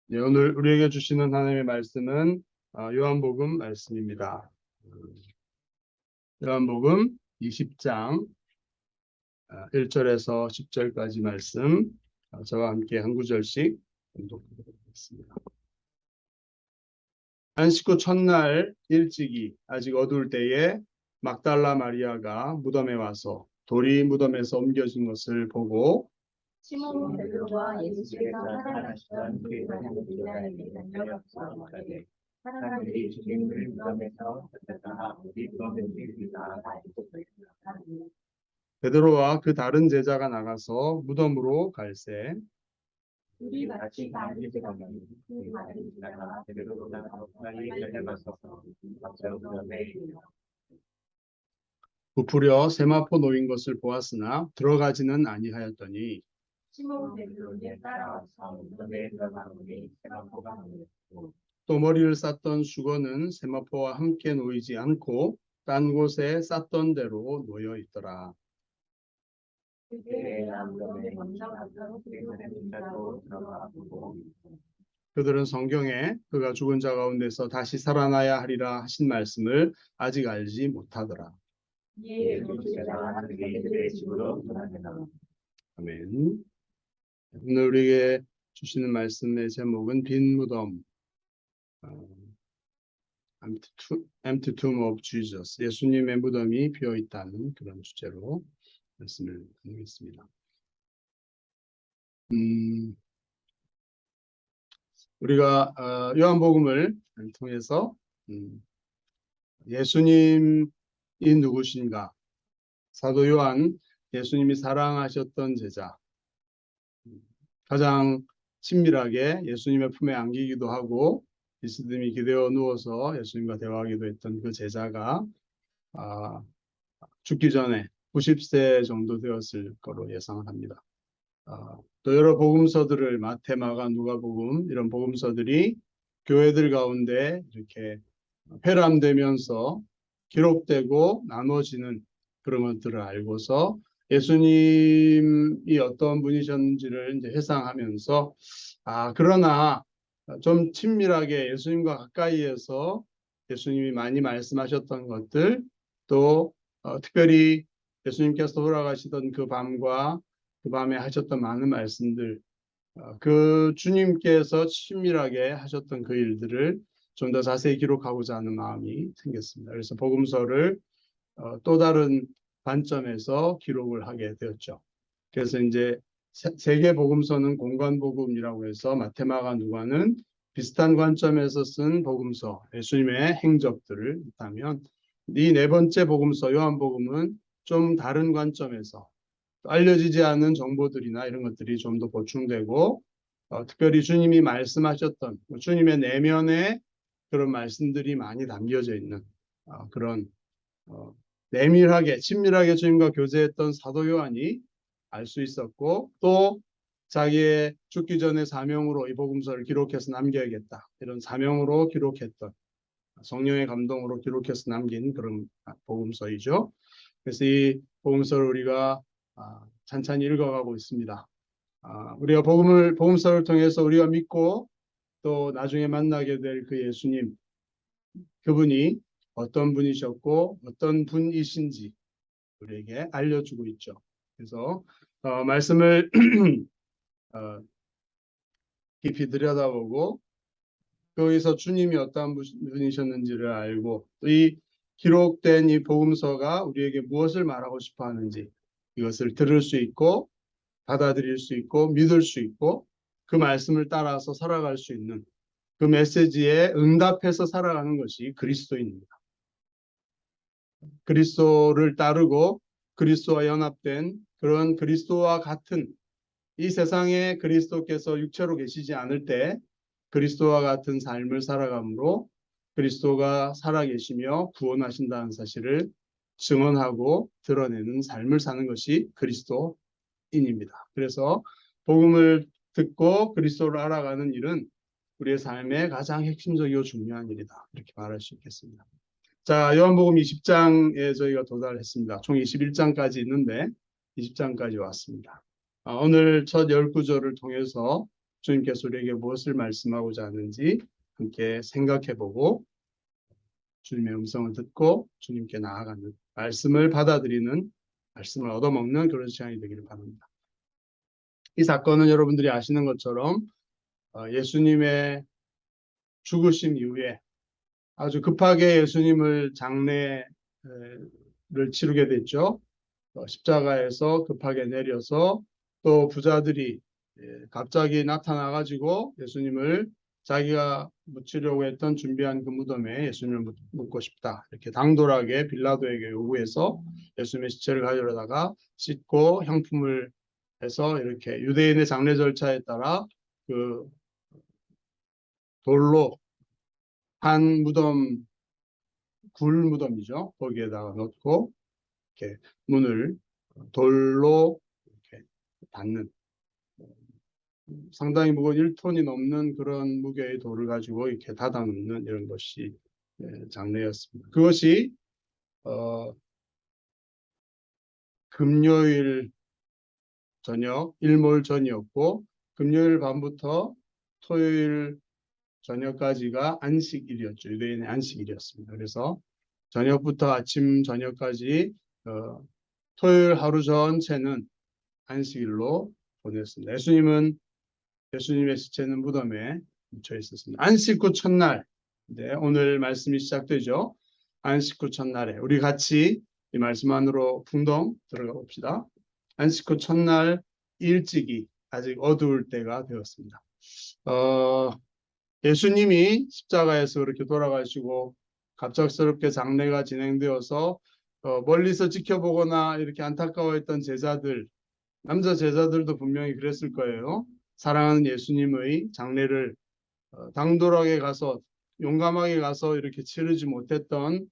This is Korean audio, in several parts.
네, 오늘 우리에게 주시는 하나님의 말씀은 요한복음 말씀입니다. 요한복음 20장 1절에서 10절까지 말씀 저와 함께 한 구절씩 봉독하도록 하겠습니다. 안식 후 첫날 일찍이 아직 어두울 때에 막달라 마리아가 무덤에 와서 돌이 무덤에서 옮겨진 것을 보고 시몬 베드로와 예수께서 살아가시던 그 사람들이 달려가서 사람들이 주님을 무덤에서 찾다가 어디 누웠는지 다 알고 있었다. 베드로와 그 다른 제자가 나가서 무덤으로 갈새 우리 같이 가는 시간에 그 다른 제자가 베드로가 빨리 달려가서 무덤에 이르러 부풀여 세마포 놓인 것을 보았으나 들어가지는 아니하였더니 시몬 베드로를 따라와서 무덤에 들어가니 세마포가 놓였고 또 머리를 쌌던 수건은 세마포와 함께 놓이지 않고 딴 곳에 쌌던 대로 놓여 있더라. 그때 무덤에 먼저 가서 그들은 자로 들어가 보고 그들은 성경에 그가 죽은 자 가운데서 다시 살아나야 하리라 하신 말씀을 아직 알지 못하더라. 이에 제자가 그들의 집으로 돌아가니라. 아멘. 오늘 우리에게 주시는 말씀의 제목은 빈 무덤, Empty Tomb of Jesus, 예수님의 무덤이 비어 있다는 그런 주제로 말씀을 나누겠습니다. 우리가 요한복음을 통해서 예수님이 누구신가, 사도 요한 예수님이 사랑하셨던 제자, 가장 친밀하게 예수님의 품에 안기기도 하고 비스듬히 기대어 누워서 예수님과 대화하기도 했던 그 제자가 죽기 전에 90세 정도 되었을 거로 예상을 합니다. 또 여러 복음서들을 마태, 마가, 누가복음 이런 복음서들이 교회들 가운데 이렇게 회람되면서 기록되고 나눠지는 그런 것들을 알고서 예수님이 어떤 분이셨는지를 이제 회상하면서 그러나 좀 친밀하게 예수님과 가까이에서 예수님이 많이 말씀하셨던 것들 또 특별히 예수님께서 돌아가시던 그 밤과 그 밤에 하셨던 많은 말씀들 그 주님께서 친밀하게 하셨던 그 일들을 좀 더 자세히 기록하고자 하는 마음이 생겼습니다. 그래서 복음서를 또 다른 관점에서 기록을 하게 되었죠. 그래서 이제 세계 복음서는 공간 복음이라고 해서 마태, 마가, 누가는 비슷한 관점에서 쓴 복음서, 예수님의 행적들을 있다면 이 네 번째 복음서 요한복음은 좀 다른 관점에서 알려지지 않은 정보들이나 이런 것들이 좀 더 보충되고 특별히 주님이 말씀하셨던 주님의 내면에 그런 말씀들이 많이 담겨져 있는 그런 내밀하게 친밀하게 주님과 교제했던 사도 요한이 알 수 있었고 또 자기의 죽기 전에 사명으로 이 복음서를 기록해서 남겨야겠다 이런 사명으로 기록했던 성령의 감동으로 기록해서 남긴 그런 복음서이죠. 그래서 이 복음서를 우리가 찬찬히 읽어가고 있습니다. 우리가 복음서를 통해서 우리가 믿고 또 나중에 만나게 될 그 예수님, 그분이 어떤 분이셨고 어떤 분이신지 우리에게 알려주고 있죠. 그래서 말씀을 깊이 들여다보고 거기서 주님이 어떠한 분이셨는지를 알고 이 기록된 이 복음서가 우리에게 무엇을 말하고 싶어 하는지 이것을 들을 수 있고 받아들일 수 있고 믿을 수 있고 그 말씀을 따라서 살아갈 수 있는 그 메시지에 응답해서 살아가는 것이 그리스도인입니다. 그리스도를 따르고 그리스도와 연합된 그런 그리스도와 같은 이 세상에 그리스도께서 육체로 계시지 않을 때 그리스도와 같은 삶을 살아감으로 그리스도가 살아계시며 구원하신다는 사실을 증언하고 드러내는 삶을 사는 것이 그리스도인입니다. 그래서 복음을 듣고 그리스도를 알아가는 일은 우리의 삶의 가장 핵심적이고 중요한 일이다. 이렇게 말할 수 있겠습니다. 자, 요한복음 20장에 저희가 도달했습니다. 총 21장까지 있는데 20장까지 왔습니다. 오늘 첫 10구절을 통해서 주님께서 우리에게 무엇을 말씀하고자 하는지 함께 생각해보고 주님의 음성을 듣고 주님께 나아가는 말씀을 받아들이는 말씀을 얻어먹는 그런 시간이 되기를 바랍니다. 이 사건은 여러분들이 아시는 것처럼 예수님의 죽으심 이후에 아주 급하게 예수님을 장례를 치르게 됐죠. 십자가에서 급하게 내려서 또 부자들이 갑자기 나타나가지고 예수님을 자기가 묻히려고 했던 준비한 그 무덤에 예수님을 묻고 싶다. 이렇게 당돌하게 빌라도에게 요구해서 예수님의 시체를 가져다가 씻고 향품을 해서 이렇게 유대인의 장례 절차에 따라 그 돌로 한 무덤, 굴 무덤이죠. 거기에다가 넣고 이렇게 문을 돌로 이렇게 닫는 상당히 무거운 1톤이 넘는 그런 무게의 돌을 가지고 이렇게 닫아 놓는 이런 것이 장례였습니다. 그것이 금요일 저녁 일몰 전이었고 금요일 밤부터 토요일 저녁까지가 안식일이었죠. 유대인의 안식일이었습니다. 그래서 저녁부터 아침 저녁까지 토요일 하루 전체는 안식일로 보냈습니다. 예수님의 시체는 무덤에 묻혀 있었습니다. 안식 후 첫날, 네, 오늘 말씀이 시작되죠. 안식 후 첫날에 우리 같이 이 말씀 안으로 풍덩 들어가 봅시다. 안식 후 첫날 일찍이 아직 어두울 때가 되었습니다. 예수님이 십자가에서 그렇게 돌아가시고 갑작스럽게 장례가 진행되어서 멀리서 지켜보거나 이렇게 안타까워했던 제자들, 남자 제자들도 분명히 그랬을 거예요. 사랑하는 예수님의 장례를 당돌하게 가서 용감하게 가서 이렇게 치르지 못했던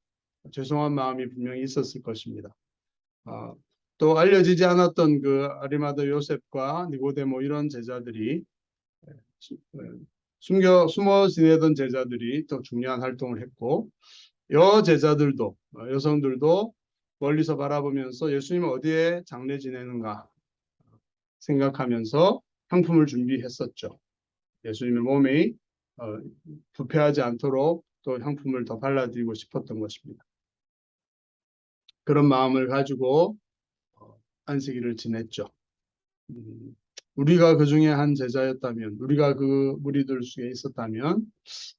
죄송한 마음이 분명히 있었을 것입니다. 또 알려지지 않았던 그 아리마다 요셉과 니고데모 이런 제자들이 숨어 지내던 제자들이 또 중요한 활동을 했고 제자들도 여성들도 멀리서 바라보면서 예수님 어디에 장례 지내는가 생각하면서 향품을 준비했었죠. 예수님의 몸이 부패하지 않도록 또 향품을 더 발라드리고 싶었던 것입니다. 그런 마음을 가지고 안식일을 지냈죠. 우리가 그 중에 한 제자였다면, 우리가 그 무리들 중에 있었다면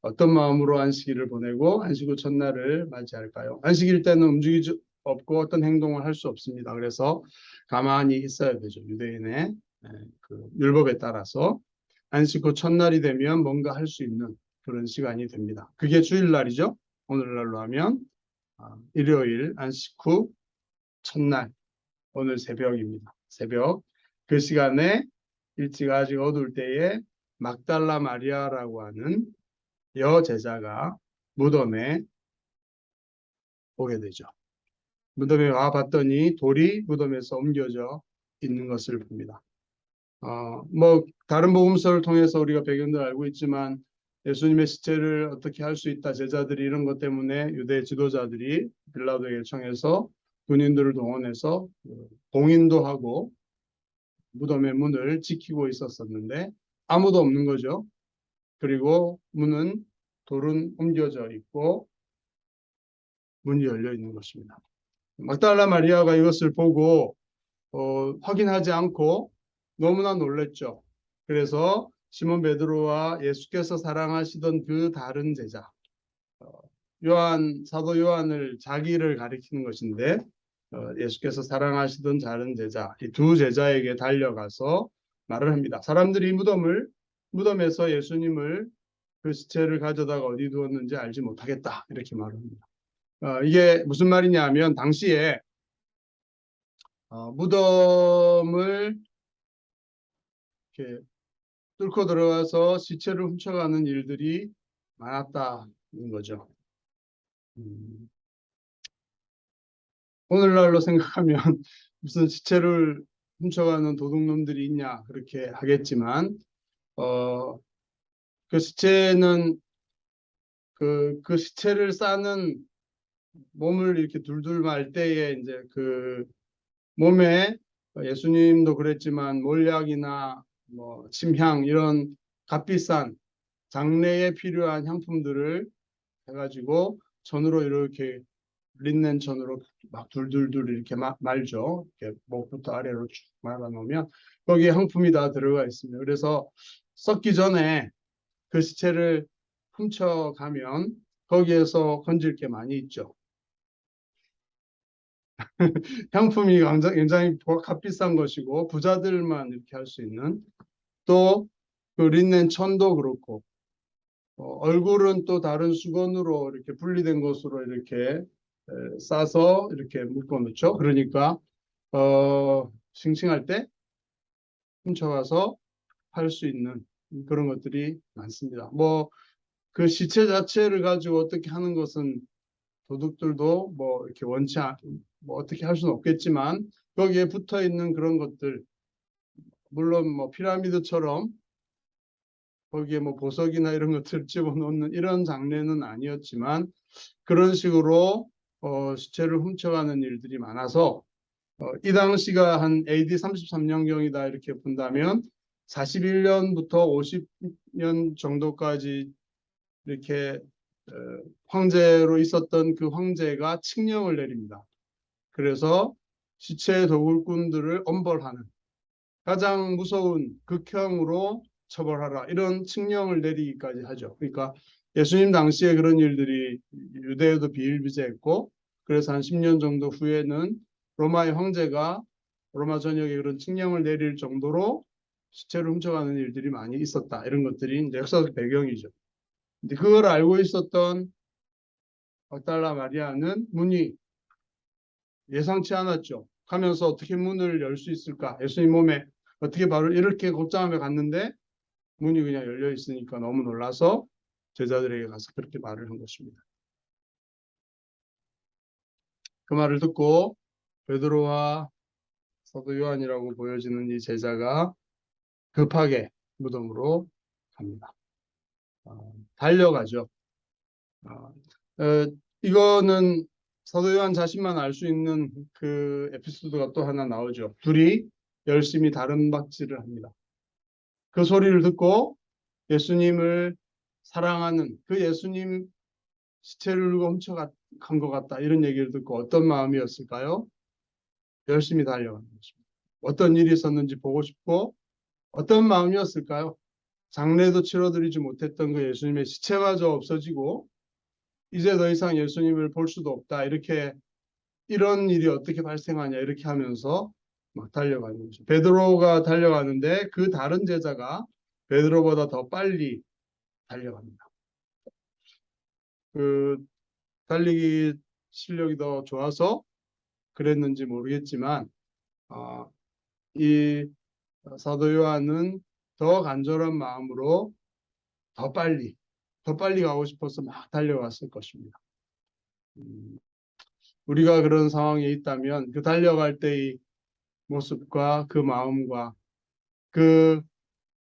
어떤 마음으로 안식일을 보내고 안식 후 첫날을 맞이할까요? 안식일 때는 움직이지 없고 어떤 행동을 할 수 없습니다. 그래서 가만히 있어야 되죠. 유대인의 그 율법에 따라서 안식 후 첫날이 되면 뭔가 할 수 있는 그런 시간이 됩니다. 그게 주일날이죠. 오늘날로 하면 일요일 안식 후 첫날, 오늘 새벽입니다. 새벽 그 시간에 일찍 아직 어두울 때에 막달라 마리아라고 하는 여제자가 무덤에 오게 되죠. 무덤에 와 봤더니 돌이 무덤에서 옮겨져 있는 것을 봅니다. 다른 복음서를 통해서 우리가 배경을 알고 있지만 예수님의 시체를 어떻게 할 수 있다 제자들이 이런 것 때문에 유대 지도자들이 빌라도에게 청해서 군인들을 동원해서 봉인도 하고 무덤의 문을 지키고 있었었는데 아무도 없는 거죠. 그리고 돌은 옮겨져 있고 문이 열려 있는 것입니다. 막달라 마리아가 이것을 보고 확인하지 않고 너무나 놀랬죠. 그래서 시몬 베드로와 예수께서 사랑하시던 그 다른 제자 사도 요한을 자기를 가리키는 것인데 예수께서 사랑하시던 다른 제자 이 두 제자에게 달려가서 말을 합니다. 사람들이 무덤에서 예수님을 그 시체를 가져다가 어디 두었는지 알지 못하겠다 이렇게 말합니다. 이게 무슨 말이냐 하면 당시에 무덤을 이렇게 뚫고 들어가서 시체를 훔쳐가는 일들이 많았다는 거죠. 오늘날로 생각하면 무슨 시체를 훔쳐가는 도둑놈들이 있냐 그렇게 하겠지만 그 시체는 그 시체를 싸는 몸을 이렇게 둘둘 말 때에 이제 그 몸에 예수님도 그랬지만 몰약이나 뭐 침향 이런 값비싼 장례에 필요한 향품들을 해가지고 천으로 이렇게 린넨 천으로 막 둘둘둘 이렇게 말죠. 이렇게 목부터 아래로 쭉 말아 놓으면 거기에 향품이 다 들어가 있습니다. 그래서 썩기 전에 그 시체를 훔쳐가면 거기에서 건질 게 많이 있죠. 향품이 굉장히 값비싼 것이고 부자들만 이렇게 할 수 있는 또 그 린넨 천도 그렇고 얼굴은 또 다른 수건으로 이렇게 분리된 것으로 이렇게 싸서 이렇게 묶어 놓죠. 그러니까 싱싱할 때 훔쳐가서 팔 수 있는 그런 것들이 많습니다. 뭐 그 시체 자체를 가지고 어떻게 하는 것은 도둑들도 뭐 이렇게 뭐 어떻게 할 수는 없겠지만 거기에 붙어 있는 그런 것들 물론 뭐 피라미드처럼 거기에 뭐 보석이나 이런 것들 집어넣는 이런 장르는 아니었지만 그런 식으로 시체를 훔쳐가는 일들이 많아서 이 당시가 한 AD 33년경이다 이렇게 본다면 41년부터 50년 정도까지 이렇게 황제로 있었던 그 황제가 칙령을 내립니다. 그래서 시체 도굴꾼들을 엄벌하는 가장 무서운 극형으로 처벌하라 이런 칙령을 내리기까지 하죠. 그러니까 예수님 당시에 그런 일들이 유대에도 비일비재했고 그래서 한 10년 정도 후에는 로마의 황제가 로마 전역에 그런 칙령을 내릴 정도로 시체를 훔쳐가는 일들이 많이 있었다. 이런 것들이 이제 역사적 배경이죠. 근데 그걸 알고 있었던 막달라 마리아는 문이 예상치 않았죠. 가면서 어떻게 문을 열 수 있을까? 예수님 몸에 어떻게 바로 이렇게 곧장하며 갔는데 문이 그냥 열려 있으니까 너무 놀라서 제자들에게 가서 그렇게 말을 한 것입니다. 그 말을 듣고 베드로와 사도 요한이라고 보여지는 이 제자가 급하게 무덤으로 갑니다. 달려가죠. 이거는 사도 요한 자신만 알 수 있는 그 에피소드가 또 하나 나오죠. 둘이 열심히 다름박질을 합니다. 그 소리를 듣고 예수님을 사랑하는 그 예수님 시체를 누가 훔쳐간 것 같다. 이런 얘기를 듣고 어떤 마음이었을까요? 열심히 달려가는 것입니다. 어떤 일이 있었는지 보고 싶고 어떤 마음이었을까요? 장례도 치러드리지 못했던 그 예수님의 시체마저 없어지고 이제 더 이상 예수님을 볼 수도 없다. 이렇게 이런 일이 어떻게 발생하냐 이렇게 하면서 막 달려가는 거죠. 베드로가 달려가는데 그 다른 제자가 베드로보다 더 빨리 달려갑니다. 그 달리기 실력이 더 좋아서 그랬는지 모르겠지만 이 사도 요한은 더 간절한 마음으로 더 빨리 가고 싶어서 막 달려갔을 것입니다. 우리가 그런 상황에 있다면 그 달려갈 때의 모습과 그 마음과 그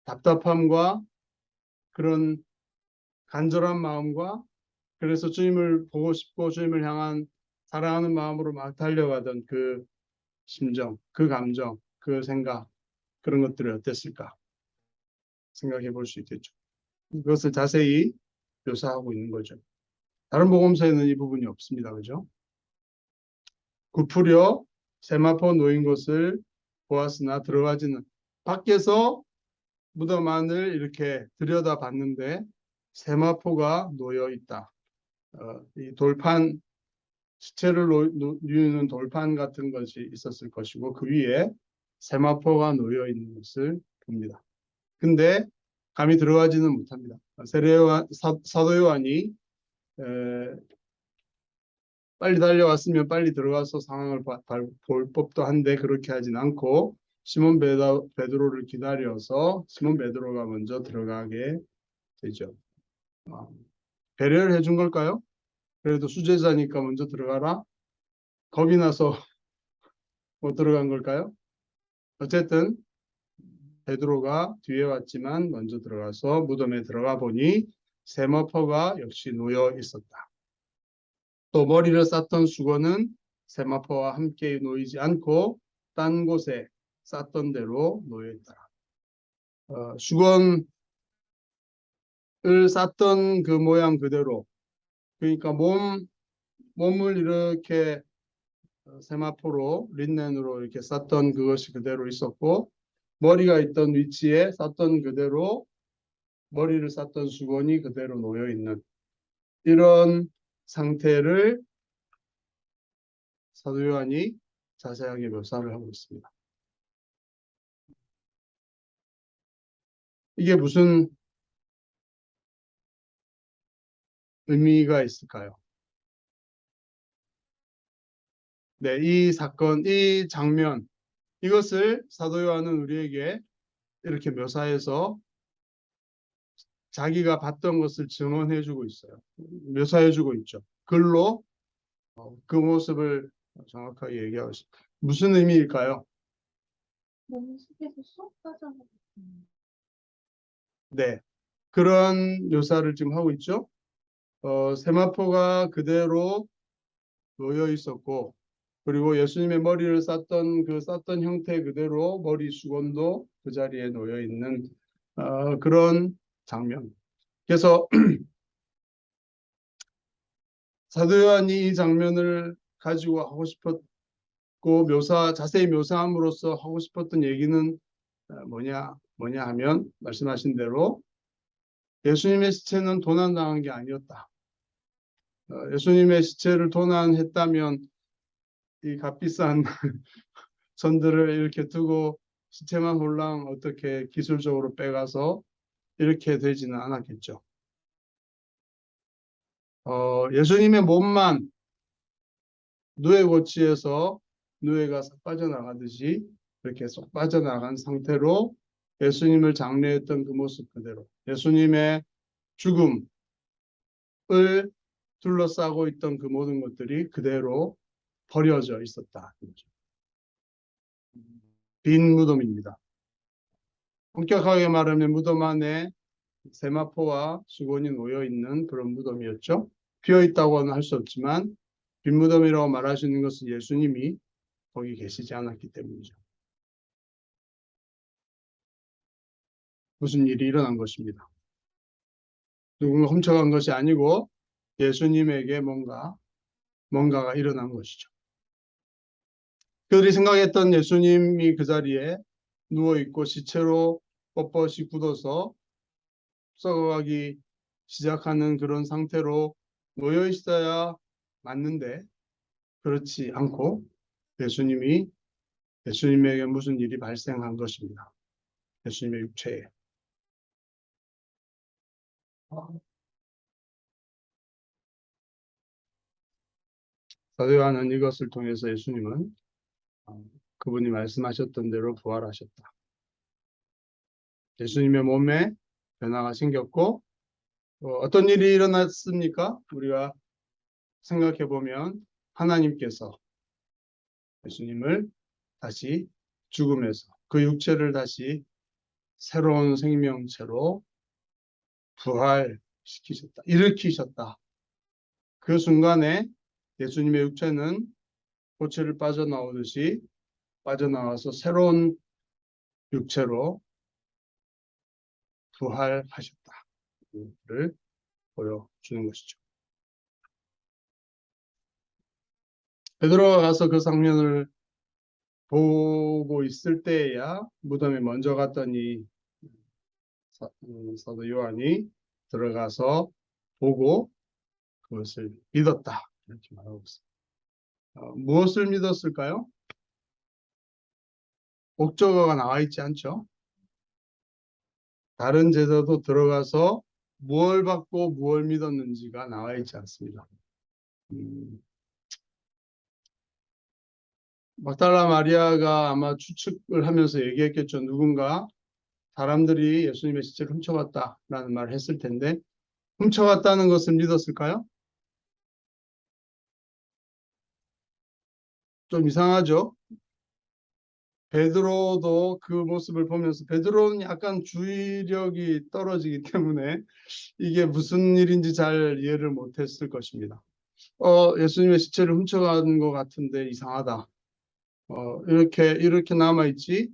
답답함과 그런 간절한 마음과 그래서 주님을 보고 싶고 주님을 향한 사랑하는 마음으로 막 달려가던 그 심정, 그 감정, 그 생각 그런 것들이 어땠을까 생각해 볼 수 있겠죠. 그것을 자세히 묘사하고 있는 거죠. 다른 복음서에는 이 부분이 없습니다. 그죠? 굽으려 세마포 놓인 것을 보았으나 들어가지는 밖에서 무덤 안을 이렇게 들여다봤는데 세마포가 놓여 있다. 이 돌판 시체를 누이는 돌판 같은 것이 있었을 것이고 그 위에 세마포가 놓여 있는 것을 봅니다. 근데 감히 들어가지는 못합니다. 사도 요한이 빨리 달려왔으면 빨리 들어가서 상황을 볼 법도 한데 그렇게 하진 않고 시몬 베드로를 기다려서 시몬 베드로가 먼저 들어가게 되죠. 배려를 해준 걸까요? 그래도 수제자니까 먼저 들어가라. 겁이 나서 못 들어간 걸까요? 어쨌든 베드로가 뒤에 왔지만 먼저 들어가서 무덤에 들어가 보니 세마포가 역시 놓여 있었다. 또 머리를 쌌던 수건은 세마포와 함께 놓이지 않고 딴 곳에 쌌던 대로 놓여 있더라. 수건을 쌌던 그 모양 그대로, 그러니까 몸을 이렇게 세마포로 린넨으로 이렇게 쌌던 그것이 그대로 있었고, 머리가 있던 위치에 쌌던 그대로 머리를 쌌던 수건이 그대로 놓여 있는 이런 상태를 사도 요한이 자세하게 묘사를 하고 있습니다. 이게 무슨 의미가 있을까요? 네, 이 사건, 이 장면, 이것을 사도 요한은 우리에게 이렇게 묘사해서 자기가 봤던 것을 증언해주고 있어요. 묘사해주고 있죠. 글로 그 모습을 정확하게 얘기하고 있습니다. 무슨 의미일까요? 몸 속에서 쏙 빠져나가. 네, 그런 묘사를 지금 하고 있죠. 세마포가 그대로 놓여 있었고, 그리고 예수님의 머리를 쌌던 그 쌌던 형태 그대로 머리 수건도 그 자리에 놓여 있는 그런 장면. 그래서 사도 요한이 이 장면을 가지고 하고 싶었고 자세히 묘사함으로써 하고 싶었던 얘기는 뭐냐 하면 말씀하신 대로 예수님의 시체는 도난당한 게 아니었다. 예수님의 시체를 도난했다면 이 값비싼 선들을 이렇게 두고 시체만 홀랑 어떻게 기술적으로 빼가서 이렇게 되지는 않았겠죠. 예수님의 몸만 누에 고치에서 누에가 싹 빠져나가듯이 이렇게 쏙 빠져나간 상태로 예수님을 장례했던 그 모습 그대로 예수님의 죽음을 둘러싸고 있던 그 모든 것들이 그대로 버려져 있었다. 빈 무덤입니다. 엄격하게 말하면 무덤 안에 세마포와 수건이 놓여 있는 그런 무덤이었죠. 비어 있다고는 할 수 없지만 빈 무덤이라고 말할 수 있는 것은 예수님이 거기 계시지 않았기 때문이죠. 무슨 일이 일어난 것입니다. 누군가 훔쳐간 것이 아니고 예수님에게 뭔가가 일어난 것이죠. 그들이 생각했던 예수님이 그 자리에 누워 있고 시체로 뻣뻣이 굳어서 썩어가기 시작하는 그런 상태로 놓여 있어야 맞는데 그렇지 않고 예수님에게 무슨 일이 발생한 것입니다. 예수님의 육체에. 사도 요한은 이것을 통해서 예수님은 그분이 말씀하셨던 대로 부활하셨다. 예수님의 몸에 변화가 생겼고 어떤 일이 일어났습니까? 우리가 생각해 보면 하나님께서 예수님을 다시 죽음에서 그 육체를 다시 새로운 생명체로 부활시키셨다. 일으키셨다. 그 순간에 예수님의 육체는 고체를 빠져나오듯이 빠져나와서 새로운 육체로 부활하셨다를 보여주는 것이죠. 베드로가 가서 그 장면을 보고 있을 때에야 무덤에 먼저 갔더니 사도 요한이 들어가서 보고 그것을 믿었다 이렇게 말하고 있습니다. 무엇을 믿었을까요? 목적어가 나와 있지 않죠. 다른 제자도 들어가서 무엇을 받고 무엇을 믿었는지가 나와 있지 않습니다. 막달라 마리아가 아마 추측을 하면서 얘기했겠죠. 누군가 사람들이 예수님의 시체를 훔쳐갔다라는 말을 했을 텐데 훔쳐갔다는 것을 믿었을까요? 좀 이상하죠. 베드로도 그 모습을 보면서 베드로는 약간 주의력이 떨어지기 때문에 이게 무슨 일인지 잘 이해를 못했을 것입니다. 예수님의 시체를 훔쳐간 것 같은데 이상하다. 이렇게 남아있지?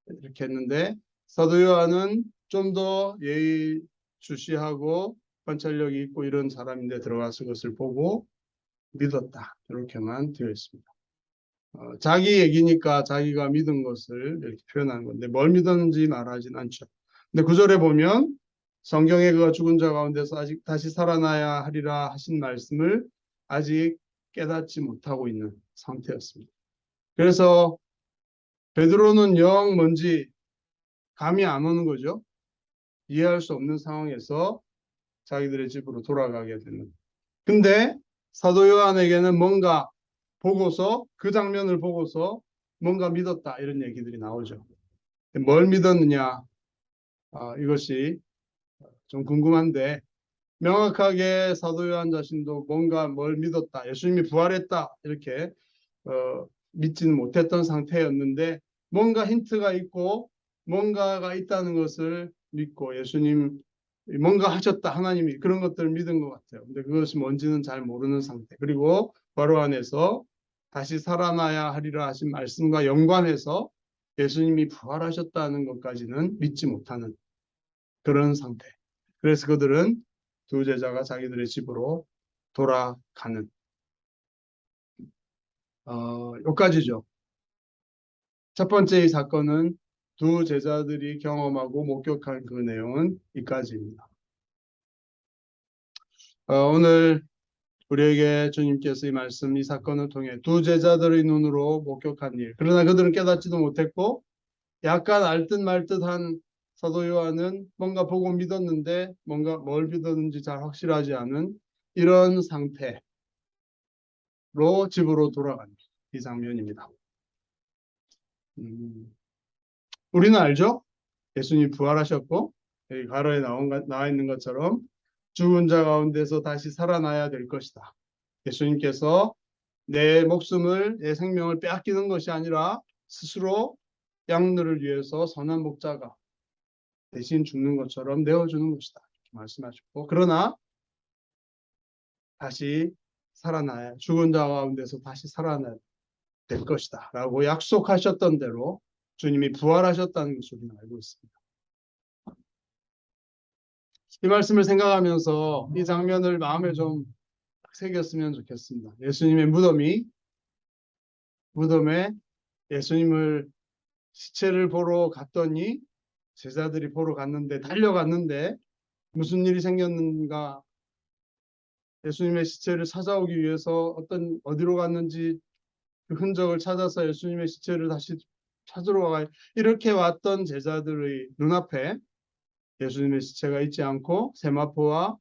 이렇게 했는데 사도 요한은 좀 더 예의주시하고 관찰력이 있고 이런 사람인데 들어가서 그것을 보고 믿었다. 이렇게만 되어 있습니다. 자기 얘기니까 자기가 믿은 것을 이렇게 표현하는 건데 뭘 믿었는지 말하진 않죠. 근데 구절에 보면 성경에 그가 죽은 자 가운데서 아직 다시 살아나야 하리라 하신 말씀을 아직 깨닫지 못하고 있는 상태였습니다. 그래서 베드로는 영 뭔지 감이 안 오는 거죠. 이해할 수 없는 상황에서 자기들의 집으로 돌아가게 되는. 근데 사도 요한에게는 뭔가 보고서 그 장면을 보고서 뭔가 믿었다 이런 얘기들이 나오죠. 뭘 믿었느냐? 이것이 좀 궁금한데 명확하게 사도 요한 자신도 뭔가 뭘 믿었다. 예수님이 부활했다 이렇게 믿지는 못했던 상태였는데 뭔가 힌트가 있고 뭔가가 있다는 것을 믿고 예수님 뭔가 하셨다 하나님이 그런 것들을 믿은 것 같아요. 근데 그것이 뭔지는 잘 모르는 상태. 그리고 바로 안에서 다시 살아나야 하리라 하신 말씀과 연관해서 예수님이 부활하셨다는 것까지는 믿지 못하는 그런 상태. 그래서 그들은 두 제자가 자기들의 집으로 돌아가는 여기까지죠. 첫 번째 이 사건은 두 제자들이 경험하고 목격한 그 내용은 이까지입니다. 오늘 우리에게 주님께서 이 말씀, 이 사건을 통해 두 제자들의 눈으로 목격한 일. 그러나 그들은 깨닫지도 못했고 약간 알듯 말듯한 사도 요한은 뭔가 보고 믿었는데 뭔가 뭘 믿었는지 잘 확실하지 않은 이런 상태로 집으로 돌아간 이 장면입니다. 우리는 알죠? 예수님이 부활하셨고 여기 가로에 나와 있는 것처럼 죽은 자 가운데서 다시 살아나야 될 것이다. 예수님께서 내 목숨을, 내 생명을 빼앗기는 것이 아니라 스스로 양들을 위해서 선한 목자가 대신 죽는 것처럼 내어주는 것이다. 이렇게 말씀하셨고 그러나 다시 살아나야 죽은 자 가운데서 다시 살아나야 될 것이다. 라고 약속하셨던 대로 주님이 부활하셨다는 것을 우리는 알고 있습니다. 이 말씀을 생각하면서 이 장면을 마음에 좀 새겼으면 좋겠습니다. 예수님의 무덤에 예수님을 시체를 보러 갔더니 제자들이 보러 갔는데 달려갔는데 무슨 일이 생겼는가 예수님의 시체를 찾아오기 위해서 어디로 갔는지 그 흔적을 찾아서 예수님의 시체를 다시 찾으러 가 이렇게 왔던 제자들의 눈앞에 예수님의 시체가 있지 않고 세마포와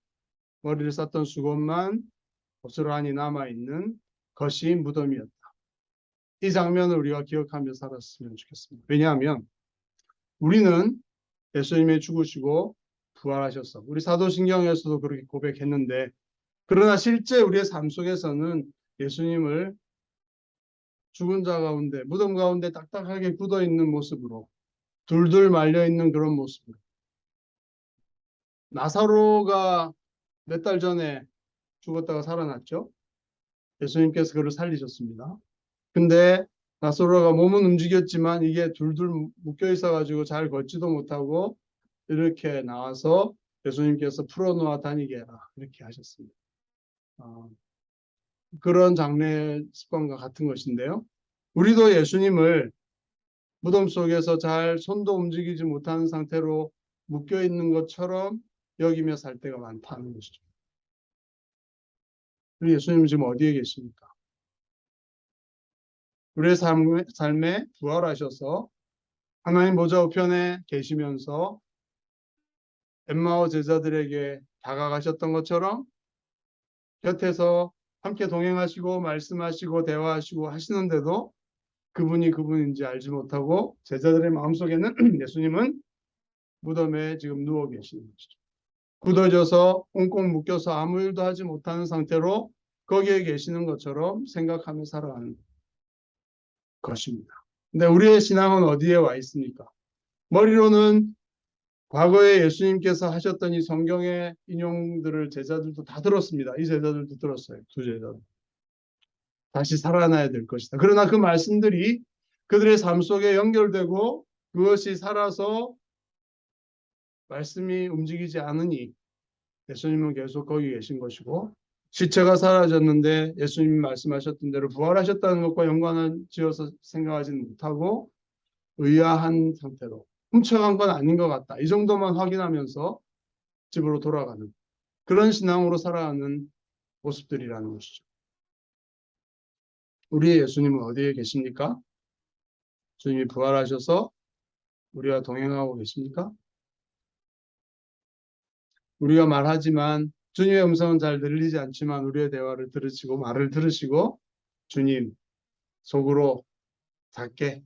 머리를 쌌던 수건만 고스란히 남아있는 것이 무덤이었다. 이 장면을 우리가 기억하며 살았으면 좋겠습니다. 왜냐하면 우리는 예수님이 죽으시고 부활하셨어. 우리 사도신경에서도 그렇게 고백했는데 그러나 실제 우리의 삶 속에서는 예수님을 죽은 자 가운데 무덤 가운데 딱딱하게 굳어있는 모습으로 둘둘 말려있는 그런 모습으로 나사로가 몇 달 전에 죽었다가 살아났죠. 예수님께서 그를 살리셨습니다. 근데 나사로가 몸은 움직였지만 이게 둘둘 묶여 있어가지고 잘 걷지도 못하고 이렇게 나와서 예수님께서 풀어놓아 다니게 해라 이렇게 하셨습니다. 그런 장례 습관과 같은 것인데요. 우리도 예수님을 무덤 속에서 잘 손도 움직이지 못하는 상태로 묶여 있는 것처럼 여기며 살 때가 많다는 것이죠. 우리 예수님 지금 어디에 계십니까? 우리의 삶에 부활하셔서 하나님 보좌 우편에 계시면서 엠마오 제자들에게 다가가셨던 것처럼 곁에서 함께 동행하시고 말씀하시고 대화하시고 하시는데도 그분이 그분인지 알지 못하고 제자들의 마음속에는 예수님은 무덤에 지금 누워 계시는 것이죠. 굳어져서 꽁꽁 묶여서 아무 일도 하지 못하는 상태로 거기에 계시는 것처럼 생각하며 살아가는 것입니다. 근데 우리의 신앙은 어디에 와 있습니까? 머리로는 과거에 예수님께서 하셨던 이 성경의 인용들을 제자들도 다 들었습니다. 이 제자들도 들었어요. 두 제자들. 다시 살아나야 될 것이다. 그러나 그 말씀들이 그들의 삶 속에 연결되고 그것이 살아서 말씀이 움직이지 않으니 예수님은 계속 거기 계신 것이고, 시체가 사라졌는데 예수님이 말씀하셨던 대로 부활하셨다는 것과 연관을 지어서 생각하지는 못하고 의아한 상태로 훔쳐간 건 아닌 것 같다, 이 정도만 확인하면서 집으로 돌아가는 그런 신앙으로 살아가는 모습들이라는 것이죠. 우리의 예수님은 어디에 계십니까? 주님이 부활하셔서 우리와 동행하고 계십니까? 우리가 말하지만 주님의 음성은 잘 들리지 않지만 우리의 대화를 들으시고 말을 들으시고 주님 속으로 작게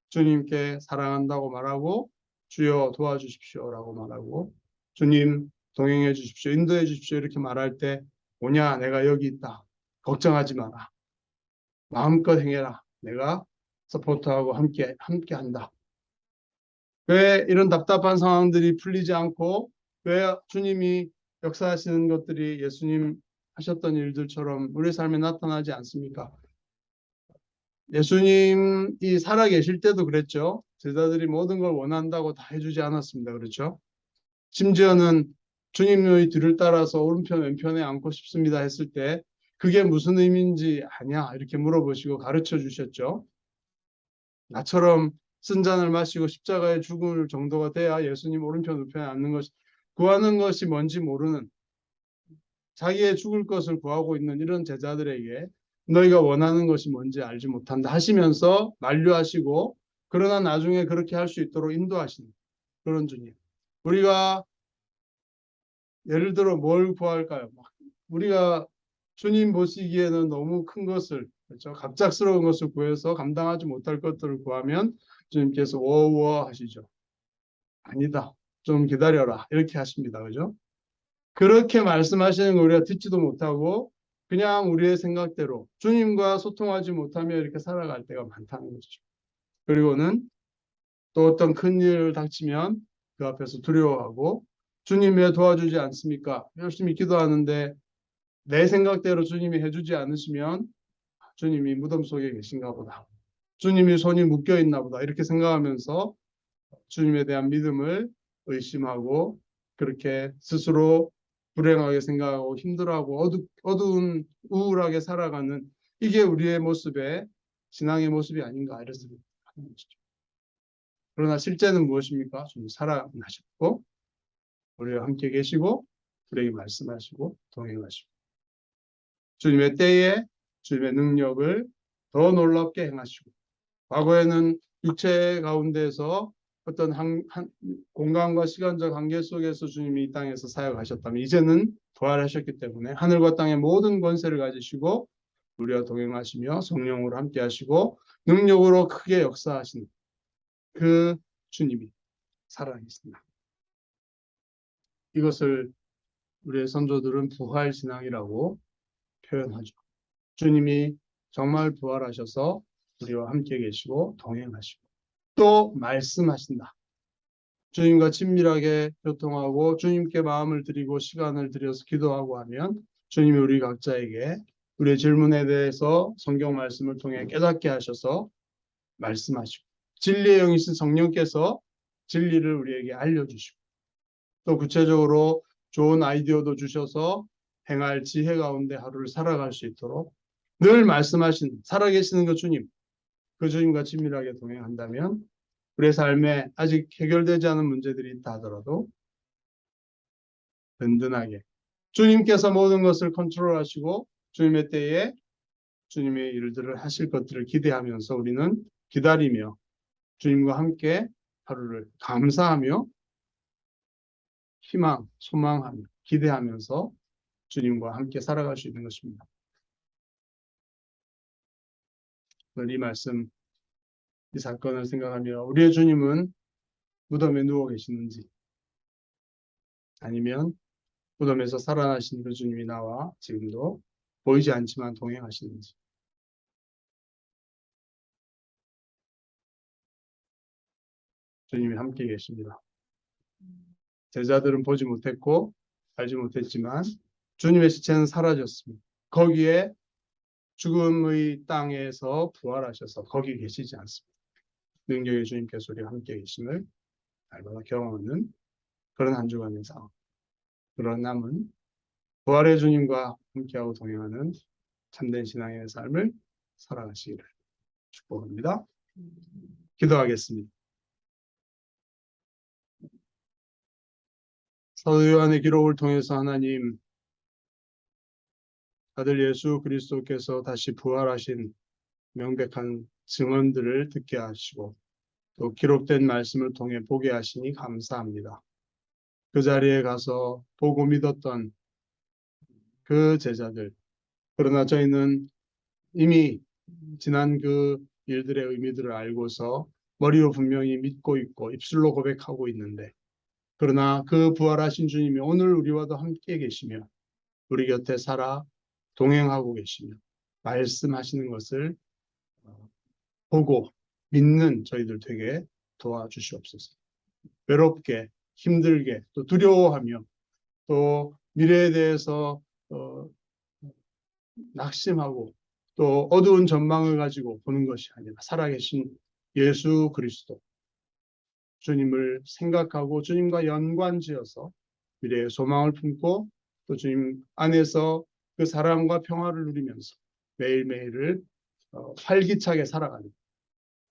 주님께 사랑한다고 말하고 주여 도와주십시오라고 말하고 주님 동행해 주십시오, 인도해 주십시오 이렇게 말할 때 오냐 내가 여기 있다, 걱정하지 마라, 마음껏 행해라, 내가 서포트하고 함께 한다. 왜 이런 답답한 상황들이 풀리지 않고 왜 주님이 역사하시는 것들이 예수님 하셨던 일들처럼 우리 삶에 나타나지 않습니까? 예수님이 살아계실 때도 그랬죠. 제자들이 모든 걸 원한다고 다 해주지 않았습니다. 그렇죠? 심지어는 주님의 뒤를 따라서 오른편 왼편에 앉고 싶습니다 했을 때 그게 무슨 의미인지 아냐 이렇게 물어보시고 가르쳐 주셨죠. 나처럼 쓴 잔을 마시고 십자가에 죽을 정도가 돼야 예수님 오른편 우편에 앉는 것이, 구하는 것이 뭔지 모르는, 자기의 죽을 것을 구하고 있는 이런 제자들에게 너희가 원하는 것이 뭔지 알지 못한다 하시면서 만류하시고, 그러나 나중에 그렇게 할 수 있도록 인도하시는 그런 주님. 우리가 예를 들어 뭘 구할까요? 우리가 주님 보시기에는 너무 큰 것을, 그렇죠? 갑작스러운 것을 구해서 감당하지 못할 것들을 구하면 주님께서 워워 하시죠. 아니다, 좀 기다려라 이렇게 하십니다. 그죠? 그렇게 말씀하시는 거 우리가 듣지도 못하고 그냥 우리의 생각대로 주님과 소통하지 못하며 이렇게 살아갈 때가 많다는 것이죠. 그리고는 또 어떤 큰일 닥치면 그 앞에서 두려워하고 주님 왜 도와주지 않습니까? 열심히 기도하는데 내 생각대로 주님이 해주지 않으시면 주님이 무덤 속에 계신가 보다, 주님이 손이 묶여 있나 보다 이렇게 생각하면서 주님에 대한 믿음을 의심하고 그렇게 스스로 불행하게 생각하고 힘들어하고 어두운 우울하게 살아가는, 이게 우리의 모습의 신앙의 모습이 아닌가 이런 생각을 하는 것이죠. 그러나 실제는 무엇입니까? 주님 살아나셨고 우리와 함께 계시고 우리에게 말씀하시고 동행하시고 주님의 때에 주님의 능력을 더 놀랍게 행하시고, 과거에는 육체 가운데서 어떤 공간과 시간적 한계 속에서 주님이 이 땅에서 사역하셨다면 이제는 부활하셨기 때문에 하늘과 땅의 모든 권세를 가지시고 우리와 동행하시며 성령으로 함께 하시고 능력으로 크게 역사하시는 그 주님이 살아계십니다. 이것을 우리의 선조들은 부활신앙이라고 표현하죠. 주님이 정말 부활하셔서 우리와 함께 계시고 동행하시고 또 말씀하신다. 주님과 친밀하게 교통하고 주님께 마음을 드리고 시간을 들여서 기도하고 하면 주님이 우리 각자에게 우리의 질문에 대해서 성경 말씀을 통해 깨닫게 하셔서 말씀하시고 진리의 영이신 성령께서 진리를 우리에게 알려주시고 또 구체적으로 좋은 아이디어도 주셔서 행할 지혜 가운데 하루를 살아갈 수 있도록 늘 말씀하신 살아계시는 그 주님, 그 주님과 친밀하게 동행한다면 우리의 삶에 아직 해결되지 않은 문제들이 있다 하더라도 든든하게 주님께서 모든 것을 컨트롤하시고 주님의 때에 주님의 일들을 하실 것들을 기대하면서 우리는 기다리며 주님과 함께 하루를 감사하며 희망, 소망하며 기대하면서 주님과 함께 살아갈 수 있는 것입니다. 이 말씀, 이 사건을 생각하며 우리의 주님은 무덤에 누워 계시는지 아니면 무덤에서 살아나신 그 주님이 나와 지금도 보이지 않지만 동행하시는지, 주님이 함께 계십니다. 제자들은 보지 못했고 알지 못했지만 주님의 시체는 사라졌습니다. 거기에 죽음의 땅에서 부활하셔서 거기 계시지 않습니다. 능력의 주님께서 우리와 함께 계심을 날마다 경험하는 그런 한 주간에서 그런 남은 부활의 주님과 함께하고 동행하는 참된 신앙의 삶을 살아가시기를 축복합니다. 기도하겠습니다. 사도 요한의 기록을 통해서 하나님, 아들 예수 그리스도께서 다시 부활하신 명백한 증언들을 듣게 하시고 또 기록된 말씀을 통해 보게 하시니 감사합니다. 그 자리에 가서 보고 믿었던 그 제자들, 그러나 저희는 이미 지난 그 일들의 의미들을 알고서 머리로 분명히 믿고 있고 입술로 고백하고 있는데, 그러나 그 부활하신 주님이 오늘 우리와도 함께 계시며 우리 곁에 살아 동행하고 계시며 말씀하시는 것을 보고 믿는 저희들 되게 도와주시옵소서. 외롭게 힘들게 또 두려워하며 또 미래에 대해서 낙심하고 또 어두운 전망을 가지고 보는 것이 아니라 살아계신 예수 그리스도 주님을 생각하고 주님과 연관지어서 미래의 소망을 품고 또 주님 안에서 그 사랑과 평화를 누리면서 매일매일을 활기차게 살아가는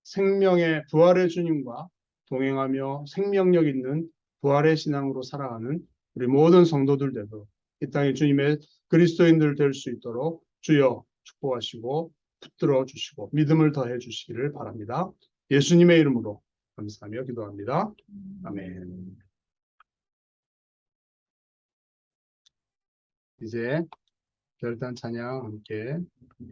생명의 부활의 주님과 동행하며 생명력 있는 부활의 신앙으로 살아가는 우리 모든 성도들 되도록 이 땅에 주님의 그리스도인들 될 수 있도록 주여 축복하시고 붙들어 주시고 믿음을 더해 주시기를 바랍니다. 예수님의 이름으로 감사하며 기도합니다. 아멘. 이제 결단 찬양 함께